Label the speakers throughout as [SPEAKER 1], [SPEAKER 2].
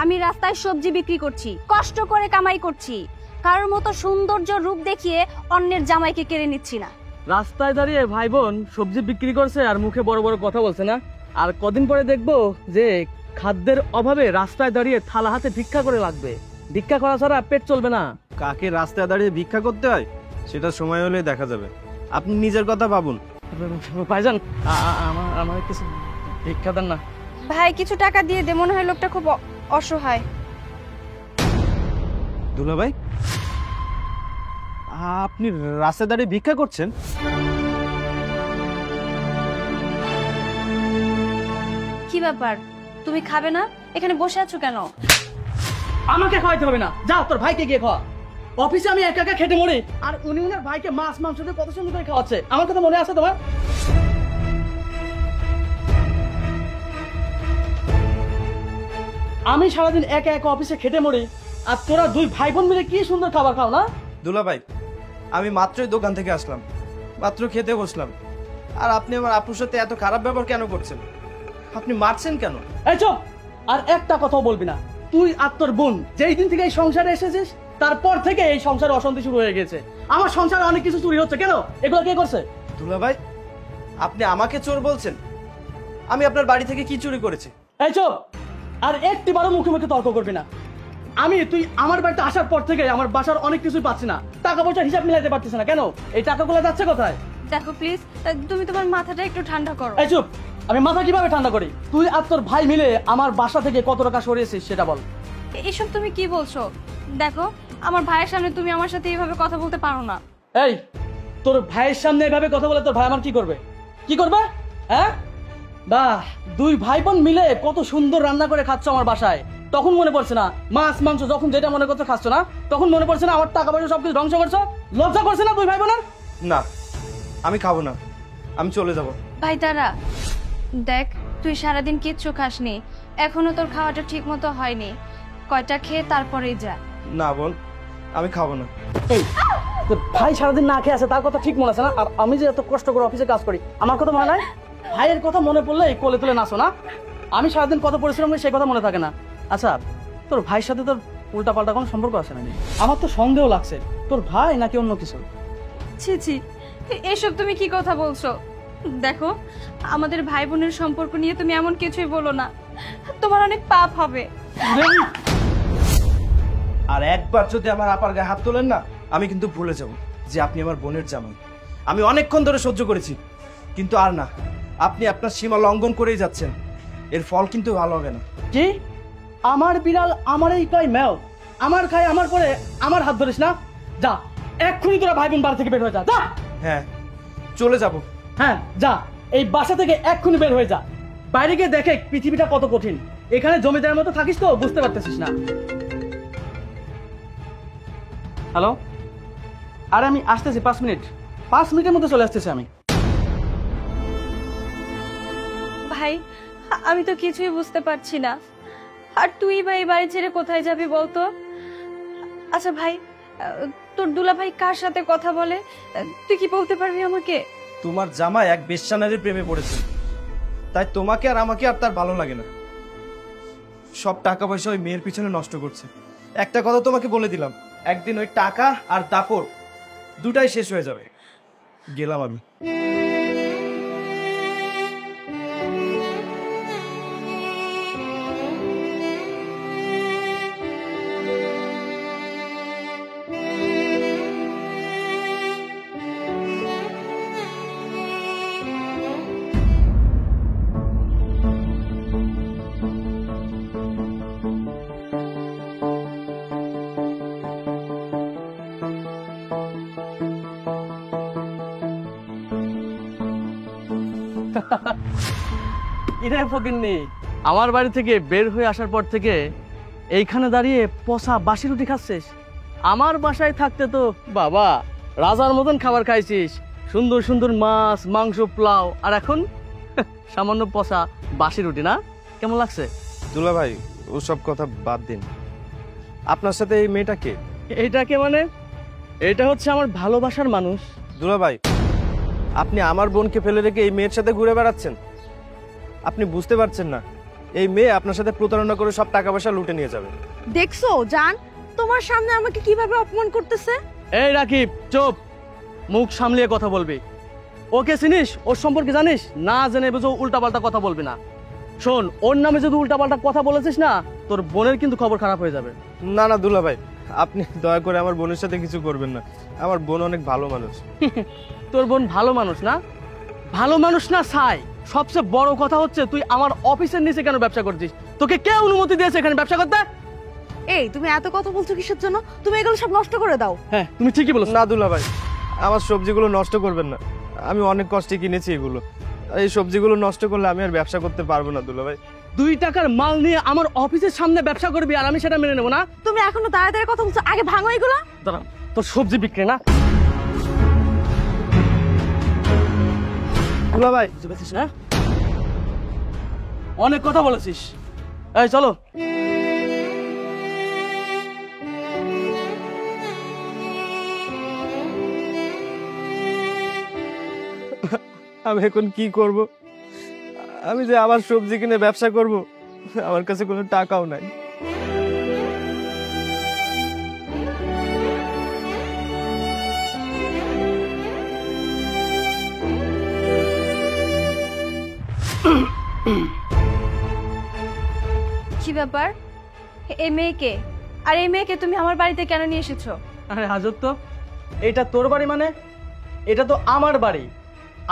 [SPEAKER 1] আমি রাস্তায় সবজি বিক্রি করছি, কষ্ট করে কামাই করছি, কারোর মতো সৌন্দর্য রূপ দেখিয়ে অন্যের জামাইকে কেড়ে নিচ্ছি না।
[SPEAKER 2] রাস্তায় দাঁড়িয়ে ভাই বোন সবজি বিক্রি করছে আর মুখে বড় বড় কথা বলছে না, আর কদিন পরে দেখবো যে খাদ্যের অভাবে রাস্তায় দাঁড়িয়ে থালা হাতে ভিক্ষা করে লাগবে। ভিক্ষা করা ছাড়া পেট চলবে না।
[SPEAKER 3] কাকে রাস্তায় দাঁড়িয়ে ভিক্ষা করতে হয় সেটা সময় হলে দেখা যাবে, আপনি নিজের কথা ভাবুন।
[SPEAKER 2] ভাইজান আমার কিছু ভিক্ষা দেন না।
[SPEAKER 1] ভাই কিছু টাকা দিয়ে দে, মনে হয় লোকটা খুব অসহায়।
[SPEAKER 3] দুলা ভাই, আপনি রাস্তায় দাঁড়িয়ে ভিক্ষা করছেন?
[SPEAKER 1] কি ব্যাপার, তুমি খাবে না? এখানে বসে আছো কেন?
[SPEAKER 2] আমাকে খাওয়াইতে হবে না, যা তোর ভাইকে গিয়ে খাওয়া। অফিসে আমি একা একা খেটে মরি, আর উনি উনার ভাইকে মাছ মাংস দিয়ে কত সুন্দর করে খাওয়াচ্ছে। আমার কথা মনে আছে তোমার? আমি সারাদিন একা একা অফিসে খেটে মরি, আর তোরা দুই ভাই বোন মিলে কি সুন্দর খাবার খাও না?
[SPEAKER 3] দুলা ভাই, আমি মাত্রই দোকান থেকে আসলাম, মাত্র খেতে বসলাম, আর আপনি আমার আপুর সাথে এত খারাপ ব্যবহার কেন করছেন? আপনি মারছেন কেন?
[SPEAKER 2] এই চুপ, আর একটা কথাও বলবি না। তুই আর তোর বোন যেই দিন থেকে এই সংসারে এসেছিস তারপর থেকে এই সংসারে অশান্তি শুরু হয়ে গেছে। আমার সংসারে অনেক কিছু চুরি হচ্ছে, কেন? এগুলো কে করছে?
[SPEAKER 3] দুলা ভাই, আপনি আমাকে চোর বলছেন? আমি আপনার বাড়ি থেকে কি চুরি করেছি?
[SPEAKER 2] এই চুপ, আর একটিবারও মুখে মুখে তর্ক করবি না। তুই আমার বাড়িতে আসার পর থেকে আমার বাসার অনেক কিছুই পাচ্ছি না, টাকা পয়সার হিসাব মিলাইতে পারছিস না। কেন? এই টাকাগুলো যাচ্ছে কোথায়?
[SPEAKER 1] দেখো প্লিজ, তুমি তোমার মাথাটা একটু ঠান্ডা করো।
[SPEAKER 2] এই চুপ, আমি মাথা কিভাবে ঠান্ডা করি? তুই আর তোর ভাই মিলে আমার বাসা থেকে কত টাকা সরিয়েছিস সেটা বল।
[SPEAKER 1] এসব তুমি কি বলছো? দেখো, আমার ভাইয়ের সামনে তুমি আমার সাথে এইভাবে কথা বলতে পারো না।
[SPEAKER 2] এই, তোর ভাইয়ের সামনে এভাবে কথা বলে তোর ভাই আমার কি করবে? কি করবে? হ্যাঁ, বাহ, দুই ভাই বোন মিলে কত সুন্দর রান্না করে খাচ্ছ আমার বাসায়। তখন মনে পড়ছে না মাছ মাংস যখন যেটা মনে করছো খাচ্ছ না? তখন মনে পড়ছে না আমার টাকা পয়সা সবকিছু ধ্বংস করছো? লজ্জা করছে না দুই ভাই বোনের?
[SPEAKER 3] না, আমি খাবো না, আমি চলে যাব।
[SPEAKER 1] ভাই দাঁড়া, দেখ তুই সারাদিন কিচ্ছু খাসনি, এখনো তোর খাওয়াটা ঠিক মতো হয়নি, কয়টা খেয়ে তারপরেই যা।
[SPEAKER 3] না বোন, আমি খাবো না।
[SPEAKER 2] এই, তোর ভাই সারাদিন না খেয়ে আছে তার কথা ঠিক মনে আছে না? আর আমি যে এত কষ্ট করে অফিসে কাজ করি আমার কথা মনে নাই? ভাইয়ের কথা মনে পড়লে কোলে তুলে নাচো না? আমি সারাদিন কত পরিশ্রম করি সেই কথা মনে থাকে না? আচ্ছা, তোর ভাইয়ের সাথে তোর উল্টা পাল্টা কোনো সম্পর্ক আছে নাকি? আমার তো সন্দেহ লাগছে তোর ভাই নাকি অন্য কিছু।
[SPEAKER 1] ছি ছি, এসব তুমি কি কথা বলছো? দেখো, আমাদের ভাই বোনের সম্পর্ক নিয়ে তুমি এমন কিছুই বলো না, তোমার অনেক পাপ হবে।
[SPEAKER 3] আর একবার যদি আমার আপার গায়ে হাত তোলেন না, আমি কিন্তু ভুলে যাব যে আপনি আমার বোনের জামাই। আমি অনেকক্ষণ ধরে সহ্য করেছি, কিন্তু আর না, আপনি আপনার সীমা লঙ্ঘন করেই যাচ্ছেন। এর ফল কিন্তু ভালো হবে না।
[SPEAKER 2] কি? আমার বিড়াল আমারই কয় ম্যাও, আমার খায় আমার পরে আমার হাত ধরিস না? যা, এক্ষুনি তোরা ভাই বোন বাড়ি থেকে বের হয়ে যা। যা।
[SPEAKER 3] হ্যাঁ, চলে যাব।
[SPEAKER 2] হ্যাঁ যা, এই বাসা থেকে এক্ষুনি বের হয়ে যা। বাইরে গিয়ে দেখে পৃথিবীটা কত কঠিন। এখানে জমিদারের মতো থাকিস তো বুঝতে পারতেছিস না। হ্যালো, আরে আমি আসতেছি 5 মিনিট, 5 মিনিটের মধ্যে চলে আসতেছি আমি।
[SPEAKER 1] ভাই, আমি তো কিছুই বুঝতে পারছি না, আর তুই ভাই বাড়ি ছেড়ে কোথায় যাবি বলতো? আচ্ছা ভাই, তোর দুলা ভাই কার সাথে কথা বলে, তুই কি বলতে পারবি আমাকে?
[SPEAKER 3] তোমার জামাই এক বেশ্যা নারীর প্রেমে পড়েছে, তাই তোমাকে আর আমাকে আর তার ভালো লাগে না। সব টাকা পয়সা ওই মেয়ের পিছনে নষ্ট করছে। একটা কথা তোমাকে বলে দিলাম, একদিন ওই টাকা আর দাপট দুটাই শেষ হয়ে যাবে। গেলাম আমি।
[SPEAKER 2] ইরে ফকিন্নি, আমার বাড়ি থেকে বের হয়ে আসার পর থেকে এইখানে দাঁড়িয়ে পচা বাসি রুটি খাচ্ছিস? আমার বাসায় থাকতে তো বাবা রাজার মতন খাবার খাইছিস, সুন্দর সুন্দর মাছ মাংস পোলাও, আর এখন সামান্য পচা বাসি রুটি। না, কেমন লাগছে?
[SPEAKER 3] দুলা ভাই, ওসব কথা বাদ দিন। আপনার সাথে এই মেয়েটা কে?
[SPEAKER 2] এইটাকে মানে? এটা হচ্ছে আমার ভালোবাসার মানুষ।
[SPEAKER 3] দুলা ভাই, আপনি আমার বোনকে ফেলে রেখে এই মেয়ের সাথে ঘুরে বেড়াচ্ছেন। আপনি বুঝতে পারছেন না এই মেয়ে আপনার সাথে প্রতারণা করে সব টাকা পয়সা লুটে নিয়ে যাবে।
[SPEAKER 4] দেখছো জান, তোমার সামনে আমাকে কিভাবে অপমান করতেছে।
[SPEAKER 2] এই রাকিব, চুপ, মুখ সামলিয়ে কথা বলবি। ওকে চিনিস? ওর সম্পর্কে জানিস? না জেনে বুঝো উল্টাপাল্টা কথা বলবি না। শোন, ওর নামে যদি উল্টাপাল্টা কথা বলেছিস না, তোর বোনের কিন্তু খবর খারাপ হয়ে যাবে।
[SPEAKER 3] না না দুলা ভাই, আপনি দয়া করে আমার বোনের সাথে কিছু করবেন না। আমার বোন অনেক ভালো মানুষ।
[SPEAKER 2] তোর বোন ভালো মানুষ না? ভালো মানুষ না ছাই। সবচেয়ে বড় কথা হচ্ছে তুই আমার অফিসের নিচে কেন ব্যবসা করছিস? তোকে কে অনুমতি দিয়েছে এখানে ব্যবসা করতে?
[SPEAKER 4] এই তুমি এত কথা বলছো কিসের জন্য? তুমি এগুলো সব নষ্ট করে দাও।
[SPEAKER 2] হ্যাঁ, তুমি ঠিকই বলেছ।
[SPEAKER 3] না দুলা ভাই, আমার সবজিগুলো নষ্ট করবেন না। আমি অনেক কষ্টে কিনেছি এগুলো। এই সবজিগুলো নষ্ট করলে আমি আর ব্যবসা করতে পারবো না দুলা ভাই।
[SPEAKER 2] 2 টাকার মাল নিয়ে আমার অফিসের সামনে ব্যবসা করবি আর আমি সেটা মেনে নেবো না?
[SPEAKER 4] তুমি এখনো দাঁড়ায় দাঁড়ায় কথা বলছো, আগে ভাঙো এগুলো।
[SPEAKER 2] দাঁড়া, তোর সবজি বিক্রি না?
[SPEAKER 3] দুলা ভাই,
[SPEAKER 2] বুঝতে পারছিস না? অনেক কথা বলেছিস। এই চলো।
[SPEAKER 3] আমি এখন কি করব? আমি যে আবার সবজি কিনে ব্যবসা করব, আমার কাছে কোনো টাকাও নাই।
[SPEAKER 1] কি ব্যাপার? এই মেয়েকে, আর এই মেয়েকে তুমি আমার বাড়িতে কেন নিয়ে এসেছো?
[SPEAKER 2] আরে হাজত তো, এটা তোর বাড়ি মানে? এটা তো আমার বাড়ি।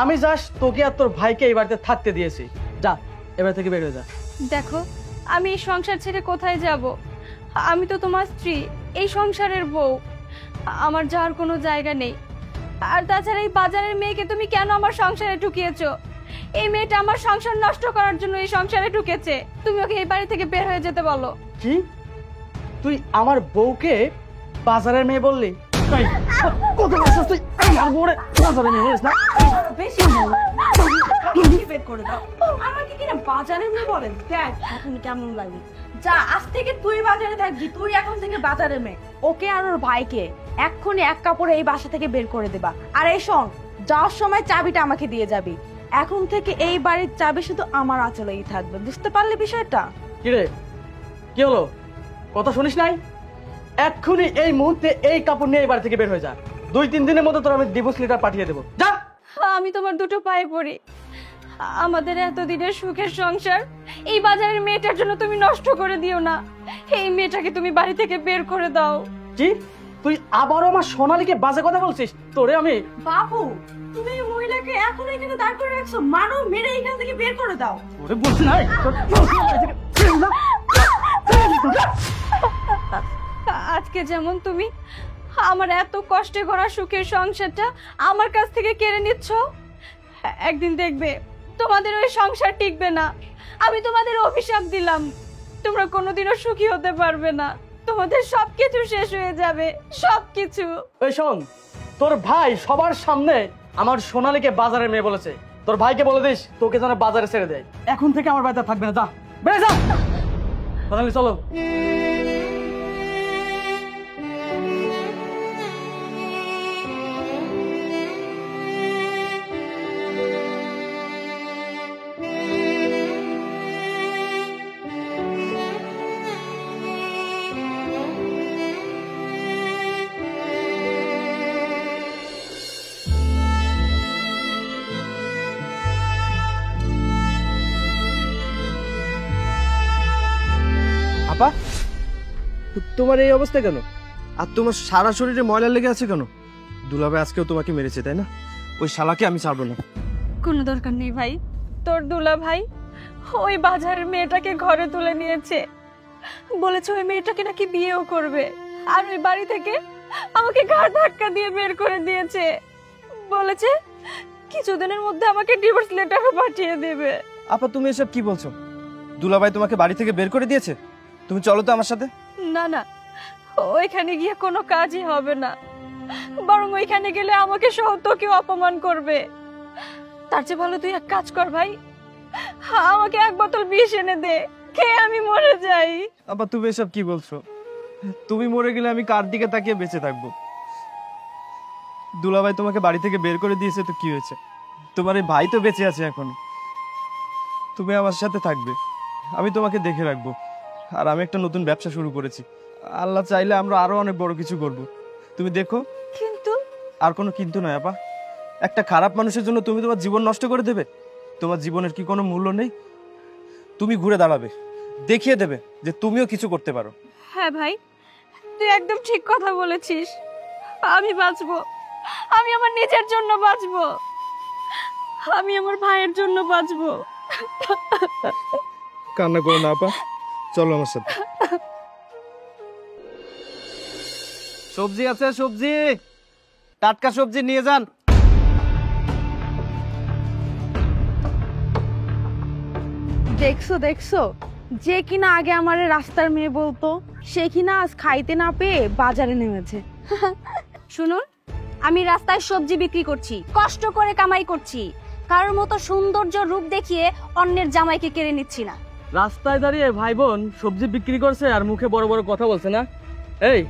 [SPEAKER 2] আমি জাস্ট তোকে আর তোর ভাইকে এই বাড়িতে থাকতে দিয়েছি। যা, এবার থেকে বের হয়ে যা।
[SPEAKER 1] দেখো, আমি এই সংসার ছেড়ে কোথায় যাব? আমি তো তোমার স্ত্রী, এই সংসারের বউ। আমার যাওয়ার কোনো জায়গা নেই। আর তাছাড়া এই বাজারের মেয়েকে তুমি কেন আমার সংসারে ঢুকিয়েছো? এই মেয়েটা আমার সংসার নষ্ট করার জন্য এই সংসারে ঢুকেছে। তুমি ওকে এই বাড়ি থেকে বের হয়ে যেতে বলো।
[SPEAKER 2] কি? তুই আমার বউকে বাজারের মেয়ে বললি? এই, কত বছর তুই আমার বউরে বাজারের মেয়ে বলিস না?
[SPEAKER 4] বেশি বের করে দাও। আমাকে কিনা বাজারে মেয়ে বলেন? দেখ এখন কেমন লাগে। যা, আজ থেকে তুই বাজারে থাকবি। তুই এখন থেকে বাজারে মেয়ে। ওকে আর ওর ভাইকে এক্ষুনি এক কাপড়ে এই বাসা থেকে বের করে দেবা। আর এই শোন, যাওয়ার সময় চাবিটা আমাকে দিয়ে যাবি। এখন থেকে এই বাড়ির চাবি শুধু আমার আঁচলেই থাকবে। বুঝতে পারলি বিষয়টা?
[SPEAKER 2] কি রে, কি হলো? কথা শুনিস নাই? এক্ষুনি এই মুহূর্তে এই কাপড় নিয়ে এই বাড়ি থেকে বের হয়ে যা। 2-3 দিনের মধ্যে তোর আমি ডিভোর্স লেটার পাঠিয়ে দেবো। যা।
[SPEAKER 1] আমি তোমার দুটো পায়ে পড়ি। আমাদের এতদিনের সুখের সংসার এই বাজারের মেয়েটার জন্য তুমি নষ্ট করে দিও না। এই মেয়েটাকে তুমি বাড়ি থেকে বের করে দাও।
[SPEAKER 2] কি? তুই আবারও আমার সোনালীকে বাজে কথা বলছিস? তোরে আমি...
[SPEAKER 4] বাবু, তুমি এই মহিলাকে এখন এখানে দাঁড় করে রাখছো। মারো, মেরে এখান থেকে বের করে দাও।
[SPEAKER 2] তোরে বলছি না,
[SPEAKER 1] আজকে যেমন তুমি আমার এত কষ্টে গড়া সুখের সংসারটা আমার কাছ থেকে কেড়ে নিচ্ছ, একদিন দেখবে তোমাদের ওই সংসার টিকবে না। আমি তোমাদের অভিশাপ দিলাম, তোমরা কোনোদিনও সুখী হতে পারবে না। তোমাদের সবকিছু শেষ হয়ে যাবে, সবকিছু।
[SPEAKER 2] এই শোন, তোর ভাই সবার সামনে আমার সোনালীকে বাজারের মেয়ে বলেছে। তোর ভাইকে বলে দিস তোকে যেন বাজারে ছেড়ে দেয়। এখন থেকে আমার বাড়িতে থাকবে না। যা, বেড়ে যা। সোনালী চলো।
[SPEAKER 3] আপা, তোমার এই অবস্থা কেন? আর তোমার সারা শরীরে ময়লা লেগে আছে কেন? দুলাভাই আজকেও তোমাকে মেরেছে, তাই না? ওই শালাকে আমি ছাড়বো না।
[SPEAKER 1] কোনো দরকার নেই ভাই। তোর দুলা ভাই ওই বাজারের মেয়েটাকে ঘরে তুলে নিয়েছে, বলেছে ওই মেয়েটাকে নাকি বিয়েও করবে। আর ওই বাড়ি থেকে আমাকে ঘাড় ধাক্কা দিয়ে বের করে দিয়েছে। বলেছে কিছুদিনের মধ্যে আমাকে ডিভোর্স লেটারও পাঠিয়ে দেবে।
[SPEAKER 3] আপা, তুমি এসব কি বলছো? দুলাভাই তোমাকে বাড়ি থেকে বের করে দিয়েছে? তুমি চলো তো আমার সাথে।
[SPEAKER 1] না না, ওইখানে গিয়ে কোনো কাজই হবে না, বরং ওইখানে গেলে আমাকে সহ তোকেও অপমান করবে। তার চেয়ে ভালো তুই এক কাজ কর ভাই, আমাকে 1 বোতল বিষ এনে দে, খেয়ে আমি মরে যাই।
[SPEAKER 3] আপা, তুমি এসব কি বলছো? তুমি মরে গেলে আমি কার দিকে তাকিয়ে বেঁচে থাকবো? দুলাভাই তোমাকে বাড়ি থেকে বের করে দিয়েছে তো কি হয়েছে? তোমার এই ভাই তো বেঁচে আছে এখন। তুমি আমার সাথে থাকবে, আমি তোমাকে দেখে রাখবো। আর আমি একটা নতুন ব্যবসা শুরু করেছি, আল্লাহ চাইলে আমরা আরো অনেক বড় কিছু করব। তুমি দেখো।
[SPEAKER 1] কিন্তু
[SPEAKER 3] আর কোনো কিন্তু নয় আপা। একটা খারাপ মানুষের জন্য তুমি তোমার জীবন নষ্ট করে দেবে? তোমার জীবনের কি কোনো মূল্য নেই? তুমি ঘুরে দাঁড়াবে, দেখিয়ে দেবে যে তুমিও কিছু করতে পারো।
[SPEAKER 1] হ্যাঁ ভাই, তুই একদম ঠিক কথা বলেছিস। আমি বাঁচবো, আমি আমার নিজের জন্য বাঁচবো, আমি আমার ভাইয়ের জন্য বাঁচবো।
[SPEAKER 3] কান্না করো না আপা, চলো আমার সাথে। সবজি আছে, সবজি, টাটকা সবজি নিয়ে যান।
[SPEAKER 4] দেখছো দেখছো, যে কিনা আগে আমার রাস্তার মেয়ে বলতো, সে কিনা আজ খাইতে না পেয়ে বাজারে নেমেছে।
[SPEAKER 5] শুনুন, আমি রাস্তায় সবজি বিক্রি করছি, কষ্ট করে কামাই করছি, কারোর মতো সৌন্দর্য রূপ দেখিয়ে অন্যের জামাইকে কেড়ে নিচ্ছি না।
[SPEAKER 2] রাস্তায় দাঁড়িয়ে ভাই বোন সবজি বিক্রি করছে আর মুখে বড় বড় কথা বলছে না? এই,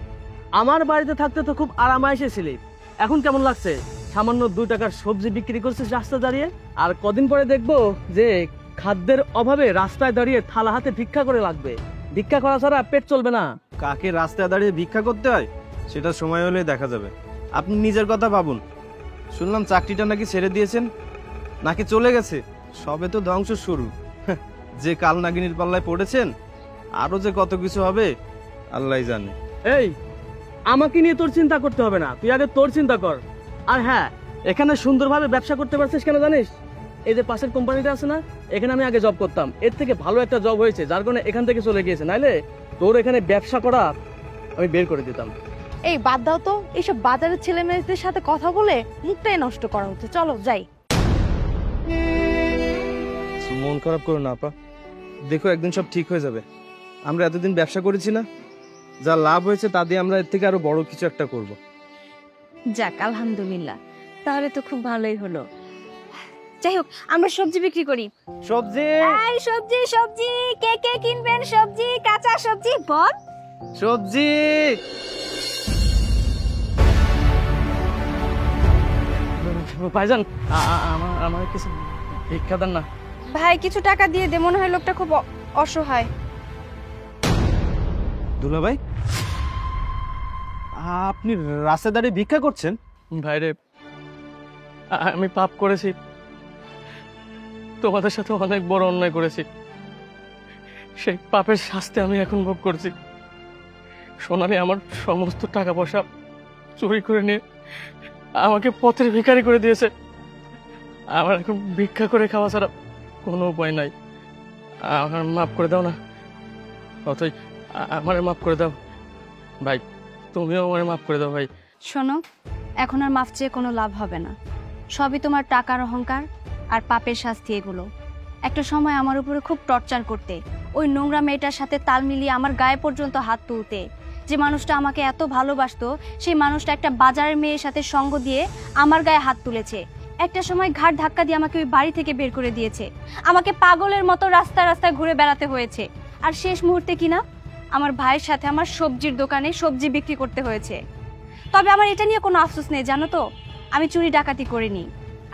[SPEAKER 2] আমার বাড়িতে থাকতে তো খুব আরামায়েশে ছিলি, এখন কেমন লাগছে? সামান্য 2 টাকার সবজি বিক্রি করছিস রাস্তায় দাঁড়িয়ে, আর কদিন পরে দেখবো যে খাদ্যের অভাবে রাস্তায় দাঁড়িয়ে থালা হাতে ভিক্ষা করে লাগবে। ভিক্ষা করা ছাড়া পেট চলবে না।
[SPEAKER 3] কাকে রাস্তায় দাঁড়িয়ে ভিক্ষা করতে হয় সেটা সময় হলে দেখা যাবে। আপনি নিজের কথা ভাবুন। শুনলাম চাকরিটা নাকি ছেড়ে দিয়েছেন, নাকি চলে গেছে? সবে তো ধ্বংস শুরু। যে কাল নাগিনীর পাল্লায় পড়েছেন, আরো যে কত কিছু হবে আল্লাহই জানে।
[SPEAKER 2] এই, আমাকে নিয়ে তোর চিন্তা করতে হবে না, তুই আগে তোর চিন্তা কর। আর হ্যাঁ, এখানে সুন্দরভাবে ব্যবসা করতে পারছিস কেন জানিস? এই যে পাশের কোম্পানিটা আছে না, এখানে আমি আগে জব করতাম, এর থেকে ভালো একটা জব হয়েছে, যার কারণে এখান থেকে চলে গিয়েছে, নাইলে তোর এখানে ব্যবসা করা আমি বের করে দিতাম।
[SPEAKER 4] এই বাদ দাও তো, এইসব বাজারের ছেলে মেয়েদের সাথে কথা বলে মুখটাই নষ্ট করা হচ্ছে। চলো যাই।
[SPEAKER 3] মন খারাপ করো না আপা, দেখো একদিন সব ঠিক হয়ে যাবে। আমরা এতদিন ব্যবসা করেছি না, যা লাভ হয়েছে তা দিয়ে আমরা এর থেকে আরো বড় কিছু একটা করব।
[SPEAKER 1] যাক, আলহামদুলিল্লাহ, তাহলে তো খুব ভালোই হলো। যাই হোক, আমরা সবজি বিক্রি করি।
[SPEAKER 3] সবজি,
[SPEAKER 5] এই সবজি সবজি, কে কে কিনবেন সবজি? কাঁচা সবজি বল।
[SPEAKER 3] সবজি।
[SPEAKER 2] ভাইজান, আমার কিছু ভিক্ষা দেন না।
[SPEAKER 1] ভাই, কিছু টাকা দিয়ে দে, মনে হয় লোকটা খুব অসহায়।
[SPEAKER 3] দুলা ভাই, আপনি রাস্তায় দাঁড়িয়ে ভিক্ষা করছেন?
[SPEAKER 2] ভাইরে, আমি পাপ করেছি, তোমাদের সাথে অনেক বড় অন্যায় করেছি, সেই পাপের শাস্তি আমি এখন ভোগ করছি। সোনালি আমার সমস্ত টাকা পয়সা চুরি করে নিয়ে আমাকে পথের ভিখারি করে দিয়েছে। আমার এখন ভিক্ষা করে খাওয়া ছাড়া কোনো উপায় নাই। আমার মাফ করে দাও না, অতই আমার মাফ করে দাও ভাই, তুমিও আমার মাফ করে দাও ভাই।
[SPEAKER 5] শোনো, এখন আর মাফ চেয়ে কোনো লাভ হবে না, সবই তোমার টাকার অহংকার আর পাপের শাস্তি। এগুলো একটা সময় আমার উপরে খুব টর্চার করতে, ওই নোংরা মেয়েটার সাথে তাল মিলিয়ে আমার গায়ে পর্যন্ত হাত তুলতে। যে মানুষটা আমাকে এত ভালোবাসতো, সেই মানুষটা একটা বাজারের মেয়ের সাথে সঙ্গ দিয়ে আমার গায়ে হাত তুলেছে। একটা সময় ঘাট ধাক্কা দিয়ে আমাকে ওই বাড়ি থেকে বের করে দিয়েছে, আমাকে পাগলের মতো রাস্তায় রাস্তায় ঘুরে বেড়াতে হয়েছে। আর শেষ মুহূর্তে কিনা আমার ভাইয়ের সাথে আমার সবজির দোকানে সবজি বিক্রি করতে হয়েছে। তবে আমার এটা নিয়ে কোনো আফসোস নেই, জানো তো, আমি চুরি ডাকাতি করিনি,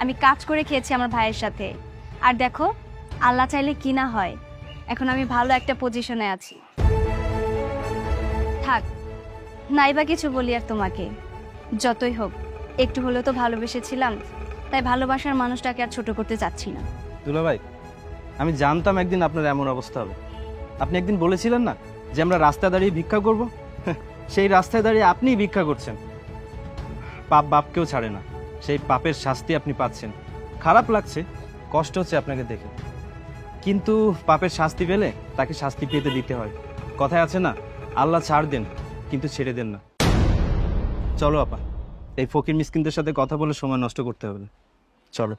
[SPEAKER 5] আমি কাজ করে খেয়েছি আমার ভাইয়ের সাথে। আর দেখো, আল্লাহ চাইলে কি না হয়, এখন আমি ভালো একটা পজিশনে আছি। থাক, নাইবা কিছু বলি আর তোমাকে, যতই হোক একটু হলেও তো ভালোবেসেছিলাম, তাই ভালোবাসার মানুষটাকে আর ছোট করতে চাচ্ছি না।
[SPEAKER 3] দুলা ভাই, আমি জানতাম একদিন আপনার এমন অবস্থা হবে। আপনি একদিন বলেছিলেন না যে আমরা রাস্তায় দাঁড়িয়ে ভিক্ষা করব? সেই রাস্তায় দাঁড়িয়ে আপনিই ভিক্ষা করছেন। পাপ বাপকেও ছাড়ে না, সেই পাপের শাস্তি আপনি পাচ্ছেন। খারাপ লাগছে, কষ্ট হচ্ছে আপনাকে দেখে, কিন্তু পাপের শাস্তি পেলে তাকে শাস্তি পেতে দিতে হয়। কথায় আছে না, আল্লাহ ছাড় দেন কিন্তু ছেড়ে দেন না। চলো আপা, এই ফকির মিসকিনদের সাথে কথা বলে সময় নষ্ট করতে হবে না, চলো।